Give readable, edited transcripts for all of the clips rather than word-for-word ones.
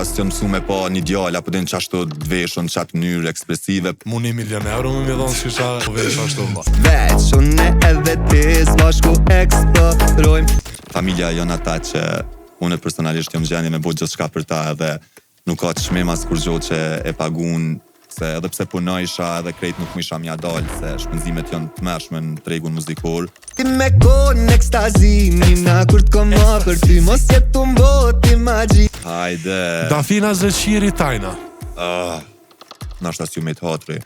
s'jam mësu me pa një djallë apo din qashtu të veshën qatë mënyrë ekspresive. Mu 1 milion euro me mi dhonë s'kisha vesh ashtu ma. Veç unë edhe ti s'bashku eksplorojmë. Familja janë ata që unë personalisht jam gjeni me bo gjithë shka për ta edhe nuk ka të shmim as kur gjo që e pagun, se edhe pse punojsha edhe krejt nuk misha mja dalë, se shpenzimet janë të mëshme në tregun muzikor. Ti me konë në ekstazi, nina kur t'ko ma për ty, mos jetu mboti magji. Hajde. Dafina Zeqiri tajna. Nashta s'ju me të hatri.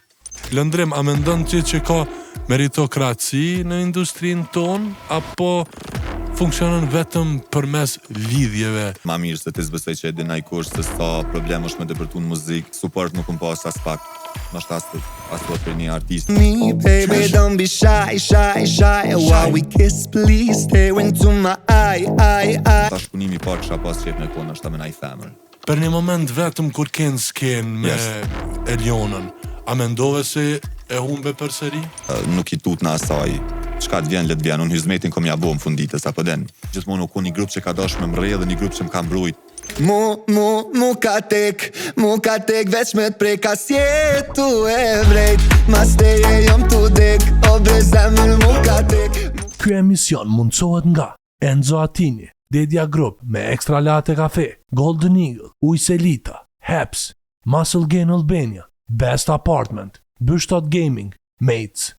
Lëndrim, a mendon ti që ka meritokraci në industrinë tonë, apo funksionon vetëm përmes lidhjeve? Ma mirë se ti s'besoj që e di naj kush se sa problem është me dëpërtu në muzikë, support nuk më pas as pak. Nashta as të për një artist. Me, baby, don't be shy, shy, shy. While we kiss, please stare into my eye. Ta shpunimi parë kisha pas qef me konë nashta me naj femër. Për një moment vetëm kur kënë s'ken me Elionën, a mendove se e humbe përsëri? Nuk i tut në asaj. Qka të vjen, let vjen, unë hizmetin kom ja bo më funditës, apo den. Gjithmonë u ku një grup që ka dash me mrej dhe një grup që më ka mbrujt. Mu ka tek veç me t'prej ka sjetu e vrejt. Mas teje jom t'u dek, o bre zemër mu ka tek. Ky emision mundsohet nga Enzo Attini, Dedja Group me Extra Latte Cafe, Golden Eagle, Ujselita, Haps, Muscle Gain Albania, Best Apartment, Byshtot Gaming, Mates.